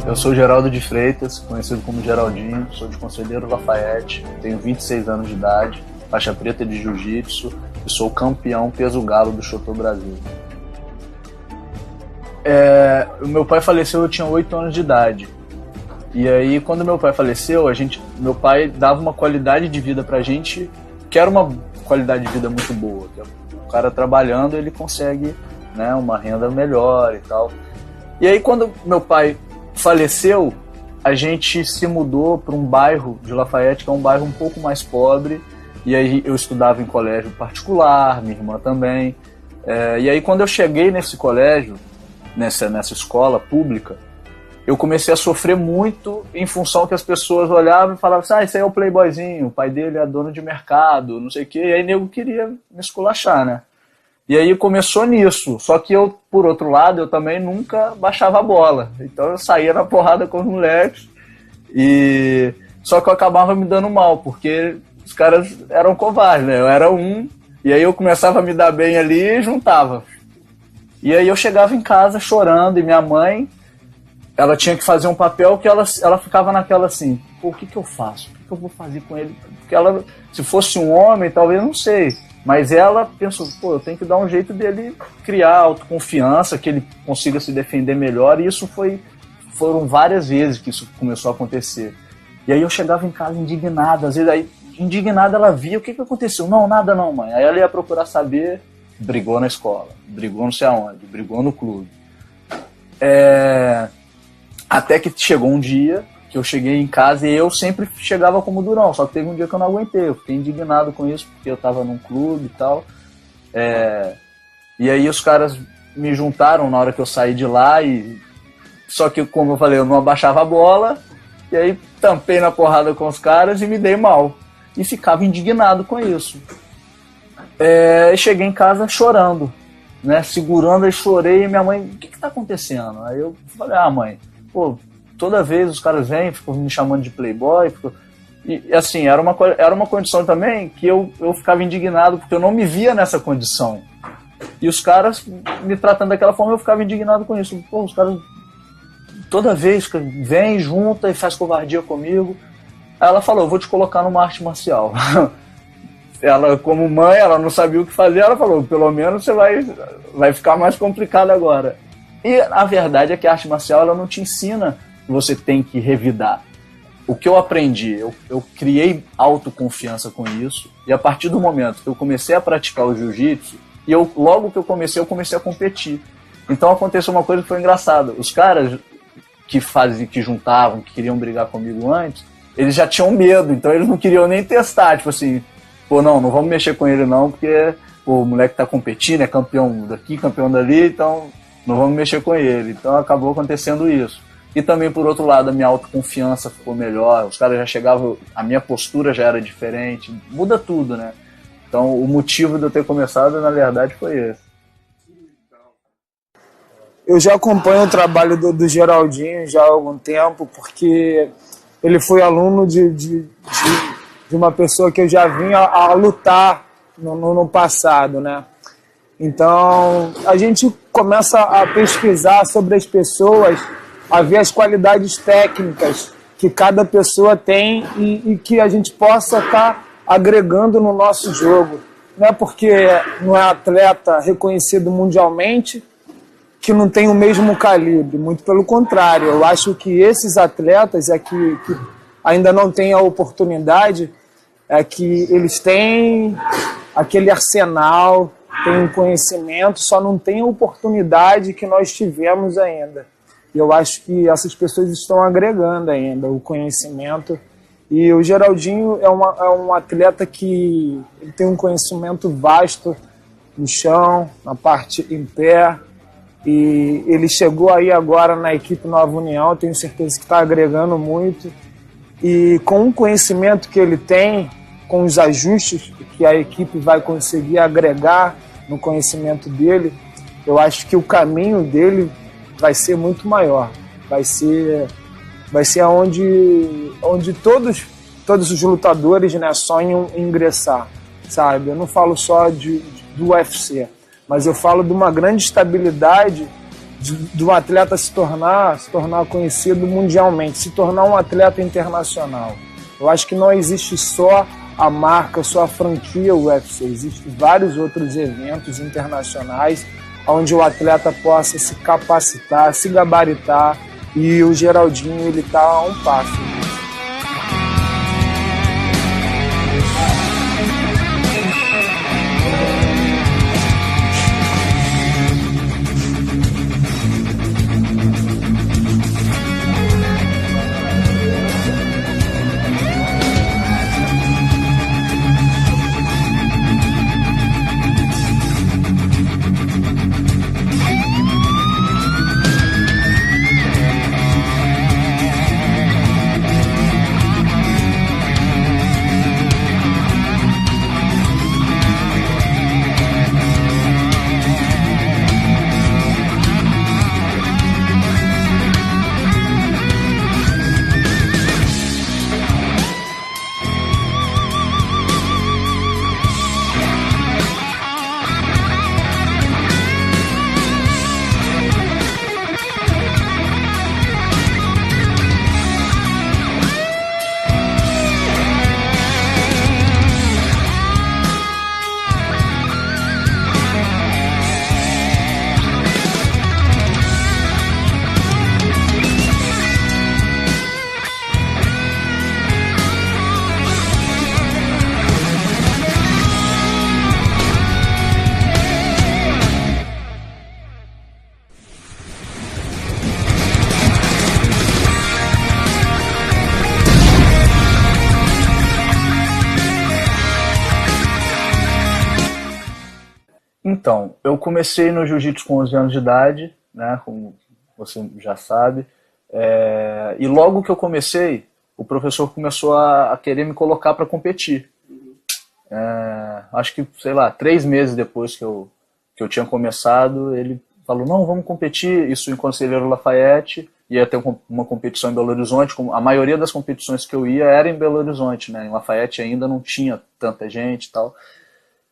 Eu sou Geraldo de Freitas, conhecido como Geraldinho, sou de Conselheiro Lafayette, tenho 26 anos de idade, faixa preta de jiu-jitsu e sou campeão peso galo do Shotô Brasil. O meu pai faleceu, eu tinha 8 anos de idade. E aí, quando meu pai faleceu, meu pai dava uma qualidade de vida pra gente, que era uma qualidade de vida muito boa. O cara trabalhando, ele consegue, né, uma renda melhor e tal. E aí, quando meu pai faleceu, a gente se mudou para um bairro de Lafayette, que é um bairro um pouco mais pobre, e aí eu estudava em colégio particular, minha irmã também. E aí, quando eu cheguei nesse colégio, nessa escola pública, eu comecei a sofrer muito em função que as pessoas olhavam e falavam assim, esse aí é o playboyzinho, o pai dele é dono de mercado, não sei o quê, e aí nego queria me esculachar, né? E aí começou nisso, só que eu, por outro lado, eu também nunca baixava a bola, então eu saía na porrada com os moleques, só que eu acabava me dando mal, porque os caras eram covardes, né? Eu era um, e aí eu começava a me dar bem ali e juntava. E aí eu chegava em casa chorando, e minha mãe, ela tinha que fazer um papel que ela ficava naquela assim, pô, o que eu faço? O que eu vou fazer com ele? Porque ela, se fosse um homem, talvez, não sei. Mas ela pensou, pô, eu tenho que dar um jeito dele criar autoconfiança, que ele consiga se defender melhor. E isso foram várias vezes que isso começou a acontecer. E aí eu chegava em casa indignado, às vezes aí, indignada ela via, o que aconteceu? Não, nada não, mãe. Aí ela ia procurar saber, brigou na escola, brigou não sei aonde, brigou no clube. Até que chegou um dia que eu cheguei em casa e eu sempre chegava como durão, só que teve um dia que eu não aguentei, eu fiquei indignado com isso, porque eu tava num clube e tal. E aí os caras me juntaram na hora que eu saí de lá, só que, como eu falei, eu não abaixava a bola, e aí tampei na porrada com os caras e me dei mal. E ficava indignado com isso. Cheguei em casa chorando, né, segurando, e chorei, e minha mãe, o que tá acontecendo? Aí eu falei, mãe, pô, toda vez os caras vêm, ficam me chamando de playboy, e assim, era uma condição também que eu ficava indignado, porque eu não me via nessa condição. E os caras me tratando daquela forma, eu ficava indignado com isso. Pô, os caras toda vez que vem, junta e faz covardia comigo. Aí ela falou, eu vou te colocar numa arte marcial. Ela, como mãe, ela não sabia o que fazer, ela falou, pelo menos você vai ficar mais complicado agora. E a verdade é que a arte marcial, ela não te ensina que você tem que revidar. O que eu aprendi, eu criei autoconfiança com isso, e a partir do momento que eu comecei a praticar o jiu-jitsu, e logo que eu comecei a competir. Então aconteceu uma coisa que foi engraçada. Os caras que juntavam, que queriam brigar comigo antes, eles já tinham medo, então eles não queriam nem testar, tipo assim, pô, não vamos mexer com ele não, porque pô, o moleque tá competindo, é campeão daqui, campeão dali, então não vamos mexer com ele. Então acabou acontecendo isso. E também, por outro lado, a minha autoconfiança ficou melhor, os caras já chegavam, a minha postura já era diferente, muda tudo, né? Então o motivo de eu ter começado, na verdade, foi esse. Eu já acompanho o trabalho do Geraldinho já há algum tempo, porque ele foi aluno de uma pessoa que eu já vinha a lutar no passado, né? Então, a gente começa a pesquisar sobre as pessoas, a ver as qualidades técnicas que cada pessoa tem e que a gente possa estar agregando no nosso jogo. Não é porque não é atleta reconhecido mundialmente que não tem o mesmo calibre, muito pelo contrário. Eu acho que esses atletas que ainda não têm a oportunidade, que eles têm aquele arsenal, têm um conhecimento, só não têm a oportunidade que nós tivemos ainda. E eu acho que essas pessoas estão agregando ainda o conhecimento. E o Geraldinho é um atleta que ele tem um conhecimento vasto no chão, na parte em pé. E ele chegou aí agora na equipe Nova União, tenho certeza que está agregando muito. E com o conhecimento que ele tem, com os ajustes que a equipe vai conseguir agregar no conhecimento dele, eu acho que o caminho dele vai ser muito maior. Vai ser onde todos os lutadores, né, sonham em ingressar, sabe? Eu não falo só do UFC, mas eu falo de uma grande estabilidade do atleta se tornar conhecido mundialmente, se tornar um atleta internacional. Eu acho que não existe só a marca, só a franquia UFC, existem vários outros eventos internacionais onde o atleta possa se capacitar, se gabaritar, e o Geraldinho ele está a um passo. Então, eu comecei no jiu-jitsu com 11 anos de idade, né, como você já sabe, e logo que eu comecei, o professor começou a querer me colocar para competir. Acho que, sei lá, 3 meses depois que eu tinha começado, ele falou, não, vamos competir, isso em Conselheiro Lafayette, ia ter uma competição em Belo Horizonte, a maioria das competições que eu ia era em Belo Horizonte, né, em Lafayette ainda não tinha tanta gente e tal,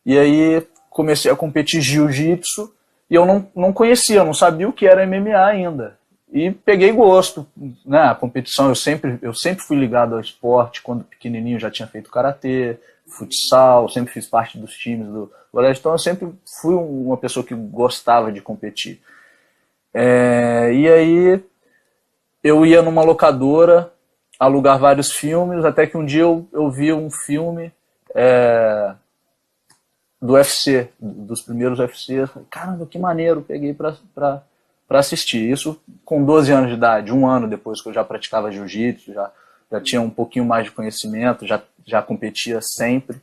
e aí comecei a competir jiu-jitsu e eu não conhecia, eu não sabia o que era MMA ainda. E peguei gosto, né? A competição, eu sempre fui ligado ao esporte, quando pequenininho já tinha feito karatê, futsal, sempre fiz parte dos times do colégio, então eu sempre fui uma pessoa que gostava de competir. E aí eu ia numa locadora alugar vários filmes, até que um dia eu vi um filme do UFC, dos primeiros UFC, caramba, que maneiro, peguei pra assistir. Isso com 12 anos de idade, 1 ano depois que eu já praticava jiu-jitsu, já tinha um pouquinho mais de conhecimento, já competia sempre.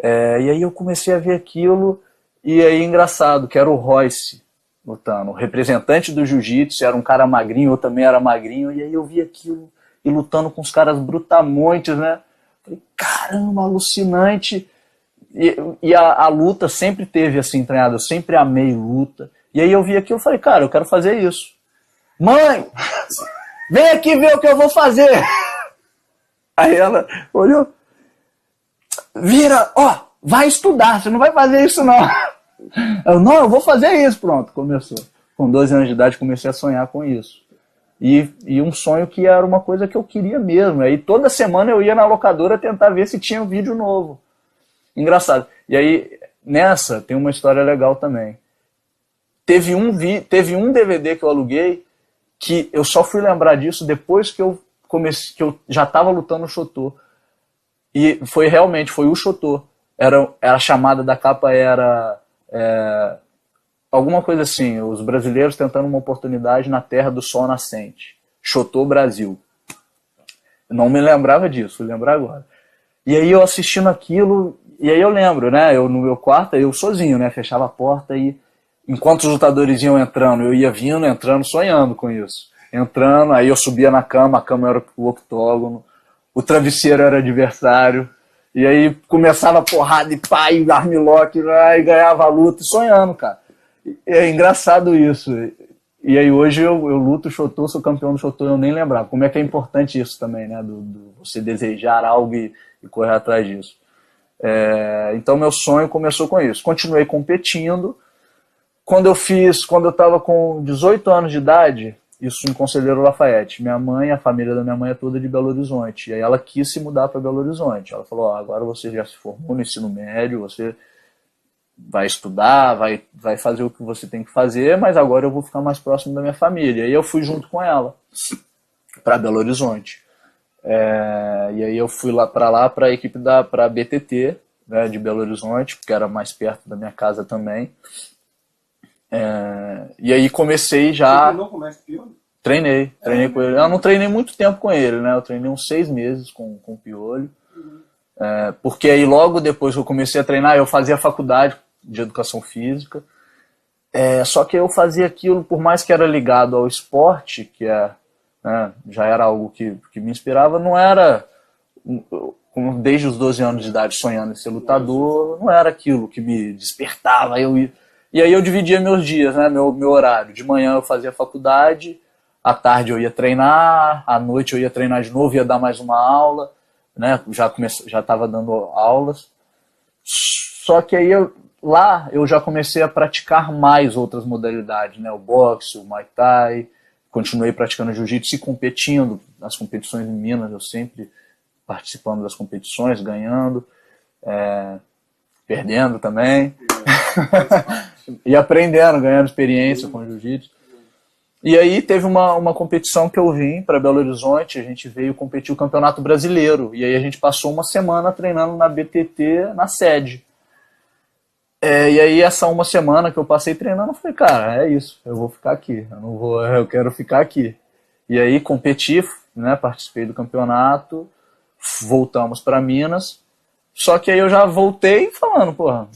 E aí eu comecei a ver aquilo, e aí engraçado, que era o Royce lutando, o representante do jiu-jitsu, era um cara magrinho, eu também era magrinho, e aí eu vi aquilo, e lutando com os caras brutamontes, né? Falei, caramba, alucinante. E a luta sempre teve assim, treinada, eu sempre amei luta. E aí eu vi aquilo e falei, cara, eu quero fazer isso. Mãe, vem aqui ver o que eu vou fazer. Aí ela olhou, vira, vai estudar, você não vai fazer isso não. Eu vou fazer isso, pronto, começou. Com 12 anos de idade comecei a sonhar com isso. E um sonho que era uma coisa que eu queria mesmo. Aí toda semana eu ia na locadora tentar ver se tinha um vídeo novo. Engraçado. E aí, nessa, tem uma história legal também. Teve um DVD que eu aluguei que eu só fui lembrar disso depois que eu já estava lutando o Chotô. E foi o Chotô. A chamada da capa era alguma coisa assim, os brasileiros tentando uma oportunidade na terra do sol nascente. Chotô Brasil. Não me lembrava disso, fui lembrar agora. E aí eu assistindo aquilo, e aí eu lembro, né, eu no meu quarto, eu sozinho, né, fechava a porta e enquanto os lutadores iam entrando, eu ia vindo, entrando, sonhando com isso. Entrando, aí eu subia na cama, a cama era o octógono, o travesseiro era adversário, e aí começava a porrada e pá, e armlock, e ganhava a luta, sonhando, cara. É engraçado isso. E aí hoje eu luto Chotô, sou campeão do Chotô, eu nem lembrava. Como é que é importante isso também, né, do você desejar algo e correr atrás disso. Então meu sonho começou com isso. Continuei competindo. quando eu estava com 18 anos de idade, isso em Conselheiro Lafayette, a família da minha mãe é toda de Belo Horizonte, e aí ela quis se mudar para Belo Horizonte. Ela falou, agora você já se formou no ensino médio, você vai estudar, vai fazer o que você tem que fazer, mas agora eu vou ficar mais próximo da minha família. E aí eu fui junto com ela para Belo Horizonte. E aí eu fui para a equipe para a BTT, né, de Belo Horizonte, porque era mais perto da minha casa também. E aí comecei já... Você treinou com o mestre Pioli? Treinei com ele. Eu não treinei muito tempo com ele, né? Eu treinei uns 6 meses com o Pioli. Porque aí logo depois que eu comecei a treinar, eu fazia faculdade de educação física. Só que eu fazia aquilo, por mais que era ligado ao esporte, que né, já era algo que me inspirava, não era, desde os 12 anos de idade sonhando em ser lutador, não era aquilo que me despertava. E aí eu dividia meus dias, né, meu horário. De manhã eu fazia faculdade, à tarde eu ia treinar, à noite eu ia treinar de novo, ia dar mais uma aula, né, já estava dando aulas. Só que aí lá eu já comecei a praticar mais outras modalidades, né, o boxe, o Muay Thai, continuei praticando jiu-jitsu e competindo nas competições em Minas, eu sempre participando das competições, ganhando, perdendo também, e aprendendo, ganhando experiência com jiu-jitsu. E aí teve uma competição que eu vim para Belo Horizonte, a gente veio competir o Campeonato Brasileiro, e aí a gente passou uma semana treinando na BTT, na sede. E aí essa uma semana que eu passei treinando, eu falei, cara, é isso, eu vou ficar aqui, eu quero ficar aqui. E aí competi, né, participei do campeonato, voltamos para Minas, só que aí eu já voltei falando, porra,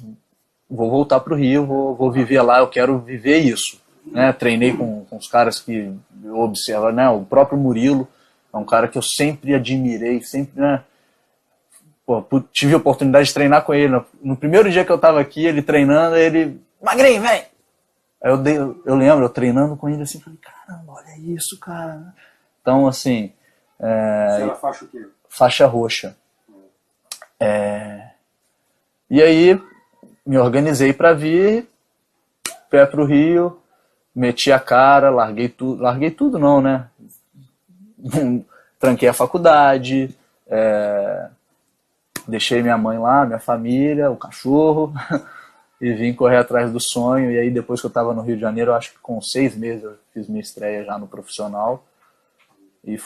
vou voltar pro Rio, vou viver lá, eu quero viver isso. Né? Treinei com os caras que eu observo, né, o próprio Murilo, é um cara que eu sempre admirei, sempre, né, tive a oportunidade de treinar com ele. No primeiro dia que eu tava aqui, ele treinando, ele... Magrinho, vem! Aí eu lembro, eu treinando com ele assim, falei, caramba, olha isso, cara. Então, assim... Você era faixa o quê? Faixa roxa. E aí, me organizei pra vir, pé pro Rio, meti a cara, larguei tudo não, né? Tranquei a faculdade, deixei minha mãe lá, minha família, o cachorro, e vim correr atrás do sonho. E aí depois que eu estava no Rio de Janeiro, eu acho que com 6 meses eu fiz minha estreia já no profissional. E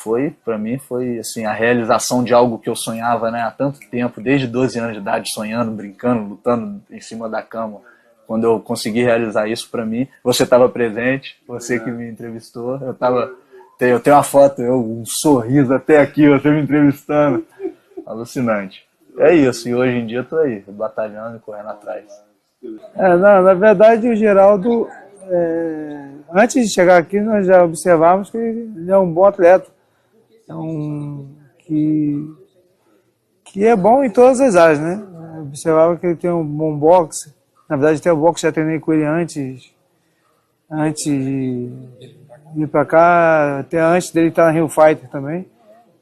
para mim foi assim, a realização de algo que eu sonhava, né, há tanto tempo, desde 12 anos de idade, sonhando, brincando, lutando em cima da cama. Quando eu consegui realizar isso para mim, você estava presente, você que me entrevistou, eu tenho uma foto, um sorriso até aqui, você me entrevistando, alucinante. É isso, e hoje em dia eu tô aí, batalhando e correndo atrás. Na verdade, o Geraldo, antes de chegar aqui, nós já observávamos que ele é um bom atleta, que é bom em todas as áreas, né? Eu observava que ele tem um bom boxe. Na verdade, até o boxe já treinei com ele antes de vir para cá, até antes dele estar na Rio Fighter também.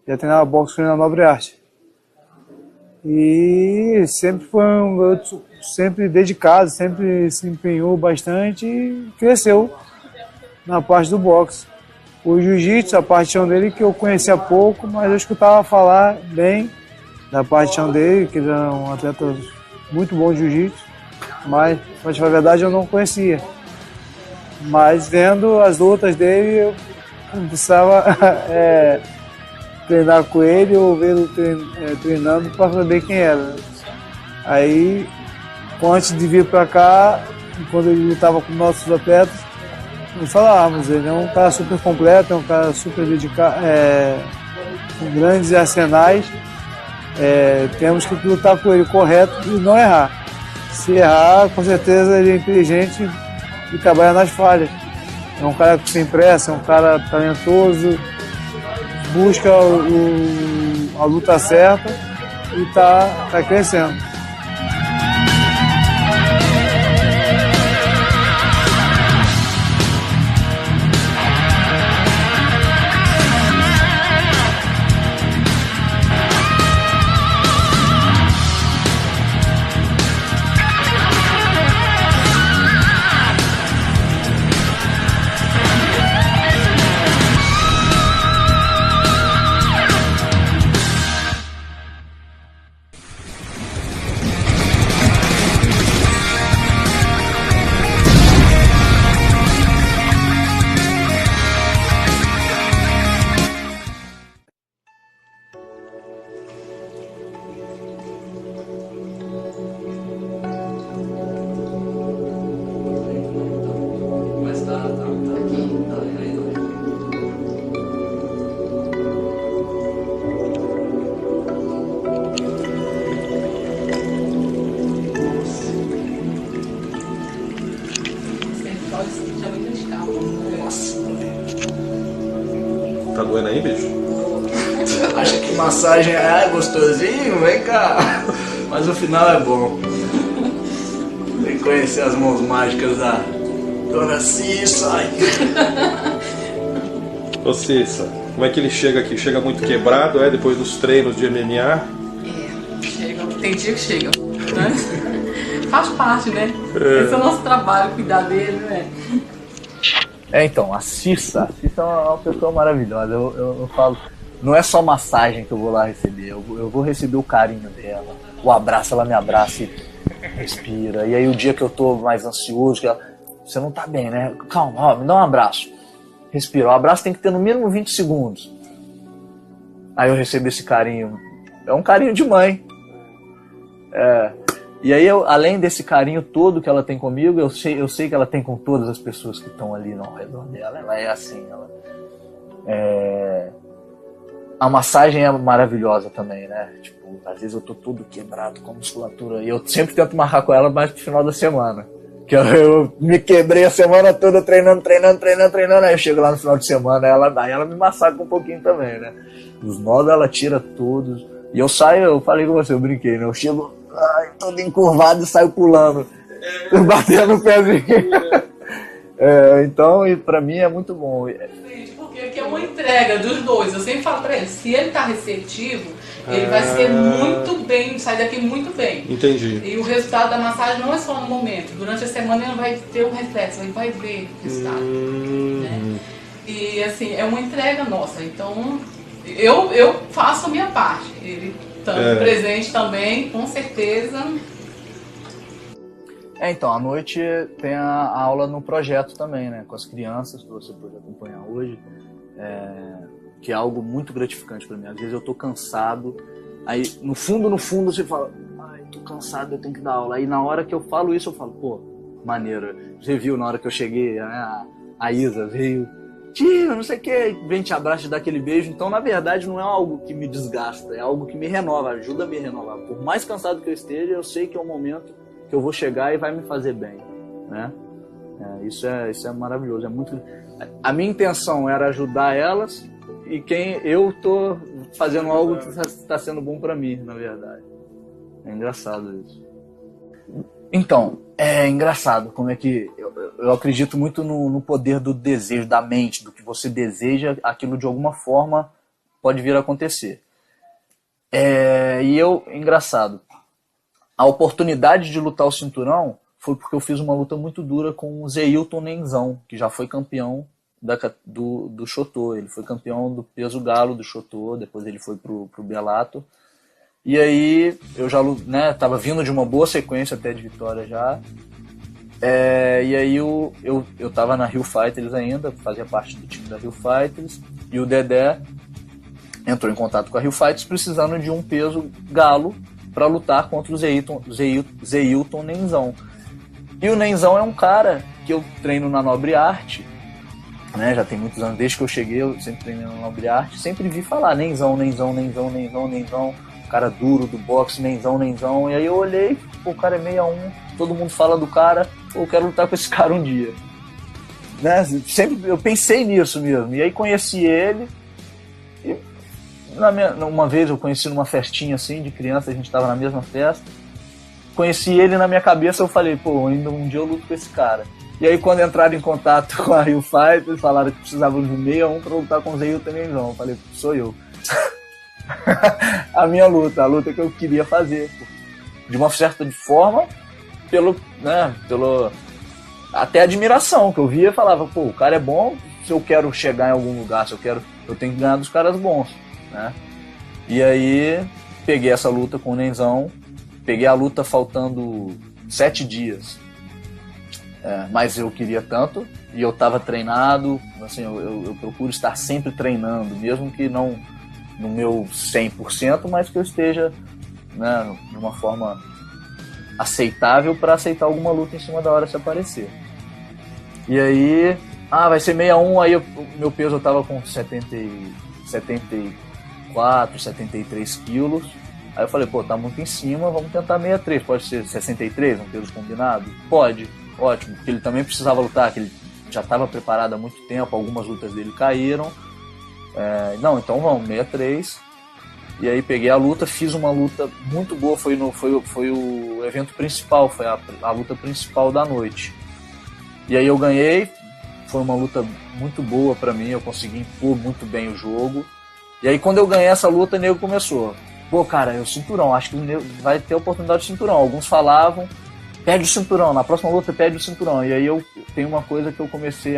Já treinava boxe na Nobre Arte. E sempre foi um garoto sempre dedicado, sempre se empenhou bastante e cresceu na parte do boxe. O jiu-jitsu, a paixão dele, que eu conhecia pouco, mas eu escutava falar bem da paixão dele, que ele era um atleta muito bom de jiu-jitsu, mas, pra falar a verdade, eu não conhecia. Mas vendo as lutas dele, eu precisava treinar com ele ou vê-lo treinando para saber quem era. Aí, antes de vir para cá, quando ele lutava com nossos atletas, nós falávamos, ele é um cara super completo, é um cara super dedicado, com grandes arsenais. Temos que lutar com ele correto e não errar. Se errar, com certeza ele é inteligente e trabalha nas falhas. É um cara que tem pressa, é um cara talentoso, busca a luta certa e está crescendo. bicho? Acha que massagem é gostosinho? Vem cá. Mas o final é bom. Tem que conhecer as mãos mágicas da Dona Cissa. Ô Cissa, como é que ele chega aqui? Chega muito quebrado, depois dos treinos de MMA? Chega. Tem dia que chega, né? Faz parte, né? Esse é o nosso trabalho, cuidar dele, né? Então, a Cissa é uma pessoa maravilhosa. Eu falo, não é só massagem que eu vou lá receber, eu vou receber o carinho dela, o abraço, ela me abraça e respira. E aí o dia que eu tô mais ansioso, que ela, você não tá bem, né? Calma, ó, me dá um abraço. Respira, o abraço tem que ter no mínimo 20 segundos. Aí eu recebo esse carinho. É um carinho de mãe. E aí, além desse carinho todo que ela tem comigo, eu sei que ela tem com todas as pessoas que estão ali ao redor dela. Ela é assim. A massagem é maravilhosa também, né? Tipo, às vezes eu tô todo quebrado com a musculatura. E eu sempre tento marcar com ela mais pro final da semana. Que eu me quebrei a semana toda treinando. Aí eu chego lá no final de semana, ela me massaca um pouquinho também, né? Os nós ela tira todos. E eu saio, eu falei com você, eu brinquei, né? Eu chego todo encurvado e saio pulando. Batendo no pezinho. Então, e pra mim é muito bom. Porque aqui é uma entrega dos dois. Eu sempre falo pra ele, se ele tá receptivo, ele vai ser muito bem, sai daqui muito bem. Entendi. E o resultado da massagem não é só no momento. Durante a semana ele vai ter um reflexo, ele vai ver o resultado. Né? E assim, é uma entrega nossa. Então, eu faço a minha parte. Ele estando presente também, com certeza. Então, à noite tem a aula no projeto também, né? Com as crianças, que você pode acompanhar hoje. Que é algo muito gratificante para mim. Às vezes eu tô cansado, aí no fundo você fala, tô cansado, eu tenho que dar aula. Aí na hora que eu falo isso, eu falo, pô, maneiro. Você viu na hora que eu cheguei, né, a Isa veio, tio, não sei o que, vem te abraça e dá aquele beijo. Então, na verdade, não é algo que me desgasta, é algo que me renova, ajuda a me renovar. Por mais cansado que eu esteja, eu sei que é o momento que eu vou chegar e vai me fazer bem, né? Isso é maravilhoso, é muito... A minha intenção era ajudar elas, e eu tô fazendo algo que está sendo bom para mim, na verdade. É engraçado isso. Então, é engraçado como é que... Eu acredito muito no poder do desejo, da mente, do que você deseja, aquilo de alguma forma pode vir a acontecer. Engraçado, a oportunidade de lutar o cinturão foi porque eu fiz uma luta muito dura com o Zeilton Nenzão, que já foi campeão do Chotô. Ele foi campeão do peso galo do Chotô, depois ele foi pro Bellator. E aí eu já tava vindo de uma boa sequência até de vitória já. E aí eu tava na Rio Fighters ainda, fazia parte do time da Rio Fighters, e o Dedé entrou em contato com a Rio Fighters precisando de um peso galo para lutar contra o Zeilton Nenzão. E o Nenzão é um cara que eu treino na Nobre Arte, né? Já tem muitos anos, desde que eu cheguei, eu sempre treinei na Nobre Arte, sempre vi falar Nenzão, cara duro do boxe, Nenzão. E aí eu olhei, pô, o cara é 61, todo mundo fala do cara, pô, eu quero lutar com esse cara um dia. Né? Sempre eu pensei nisso mesmo, e aí conheci ele, e uma vez eu conheci numa festinha assim, de criança, a gente estava na mesma festa, conheci ele, na minha cabeça eu falei, pô, ainda um dia eu luto com esse cara. E aí quando entraram em contato com a Rio Fighters, falaram que precisavam de um 61 para lutar com o Zeilton Nenzão. Eu falei, sou eu. A luta que eu queria fazer. De uma certa forma, pelo até admiração, que eu via e falava, pô, o cara é bom, se eu quero chegar em algum lugar, eu tenho que ganhar dos caras bons, né? E aí peguei essa luta com o Nenzão, peguei a luta faltando 7 dias. Mas eu queria tanto, e eu estava treinado, assim, eu procuro estar sempre treinando, mesmo que não no meu 100%, mas que eu esteja, né, de uma forma aceitável para aceitar alguma luta em cima da hora se aparecer. E aí, vai ser 61, aí meu peso eu estava com 74, 73 quilos, aí eu falei, pô, tá muito em cima, vamos tentar 63, pode ser 63, um peso combinado? Pode. Ótimo, porque ele também precisava lutar, que ele já estava preparado há muito tempo, algumas lutas dele caíram. Não, então vamos, 63. E aí peguei a luta, fiz uma luta muito boa, foi o evento principal, foi a luta principal da noite. E aí eu ganhei, foi uma luta muito boa pra mim, eu consegui impor muito bem o jogo. E aí quando eu ganhei essa luta, o nego começou: pô, cara, é o cinturão, acho que o nego vai ter a oportunidade de cinturão. Alguns falavam: pede o cinturão, na próxima luta pede o cinturão. E aí eu tenho uma coisa que eu comecei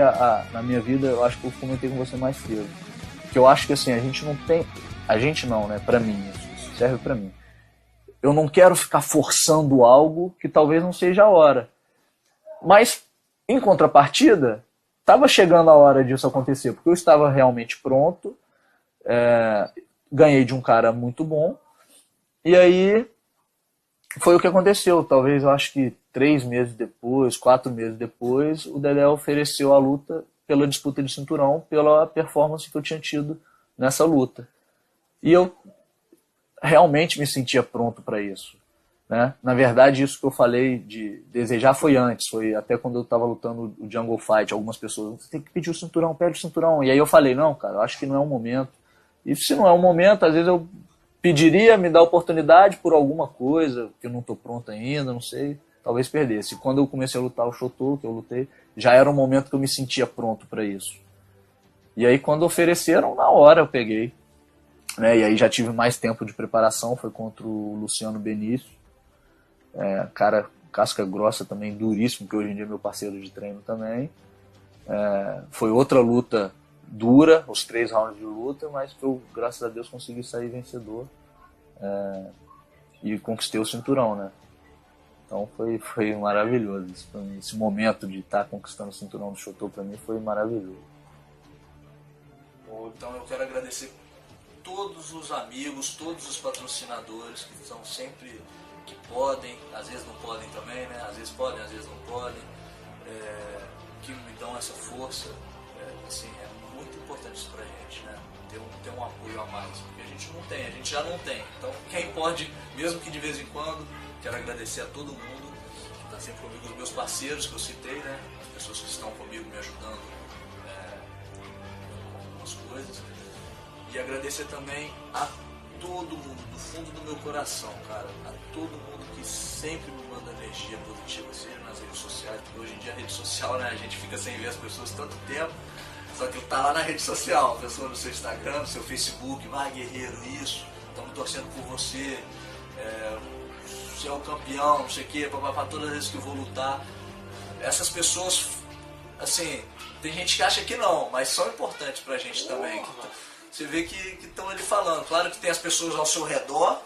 na minha vida, eu acho que eu comentei com você mais cedo. Que eu acho que assim, a gente não, né? Pra mim, isso serve pra mim. Eu não quero ficar forçando algo que talvez não seja a hora. Mas, em contrapartida, estava chegando a hora disso acontecer, porque eu estava realmente pronto, ganhei de um cara muito bom, e aí foi o que aconteceu. Talvez, eu acho que 3 meses depois, 4 meses depois, o Dedé ofereceu a luta pela disputa de cinturão, pela performance que eu tinha tido nessa luta. E eu realmente me sentia pronto para isso, né? Na verdade, isso que eu falei de desejar foi antes, foi até quando eu estava lutando o Jungle Fight. Algumas pessoas: você tem que pedir o cinturão, pede o cinturão. E aí eu falei: não, cara, eu acho que não é o momento. E se não é o momento, às vezes eu pediria, me dar oportunidade por alguma coisa, que eu não estou pronto ainda, não sei, talvez perdesse. E quando eu comecei a lutar o Shotô, que eu lutei, já era um momento que eu me sentia pronto para isso. E aí quando ofereceram, na hora eu peguei. E aí já tive mais tempo de preparação, foi contra o Luciano Benício, cara casca grossa também, duríssimo, que hoje em dia é meu parceiro de treino também. Foi outra luta dura, os 3 rounds de luta, mas que eu, graças a Deus, consegui sair vencedor e conquistei o cinturão, né? Então foi maravilhoso isso pra mim. Esse momento de estar conquistando o cinturão do Shotô pra mim foi maravilhoso. Então eu quero agradecer todos os amigos, todos os patrocinadores que estão sempre, que podem, às vezes não podem também, né? Às vezes podem, às vezes não podem, que me dão essa força. Assim, é muito importante isso pra gente, né? Ter um apoio a mais, porque a gente não tem, a gente já não tem. Então quem pode, mesmo que de vez em quando, quero agradecer a todo mundo que está sempre comigo, os meus parceiros que eu citei, né? As pessoas que estão comigo me ajudando com algumas coisas. E agradecer também a todo mundo, do fundo do meu coração, cara, a todo mundo que sempre me manda energia positiva, seja nas redes sociais, porque hoje em dia a rede social, né, a gente fica sem ver as pessoas tanto tempo, só que tá lá na rede social, a pessoa no seu Instagram, no seu Facebook: vai guerreiro, isso, estamos torcendo por você, você é o campeão, não sei o que, papapá, todas as vezes que eu vou lutar. Essas pessoas, assim, tem gente que acha que não, mas são importantes pra gente também. Você vê que estão ali falando. Claro que tem as pessoas ao seu redor,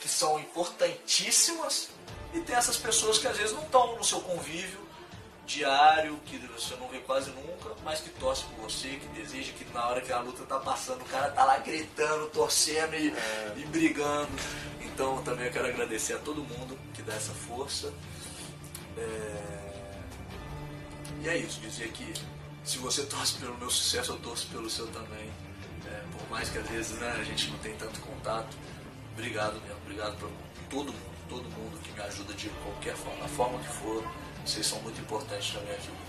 que são importantíssimas, e tem essas pessoas que às vezes não estão no seu convívio diário, que você não vê quase nunca, mas que torce por você, que deseja que na hora que a luta tá passando, o cara tá lá gritando, torcendo e brigando. Então também eu quero agradecer a todo mundo que dá essa força. E é isso, dizer que se você torce pelo meu sucesso, eu torço pelo seu também. Por mais que às vezes, né, a gente não tem tanto contato. Obrigado mesmo, obrigado por todo mundo que me ajuda de qualquer forma, da forma que for. Vocês são muito importantes na minha vida.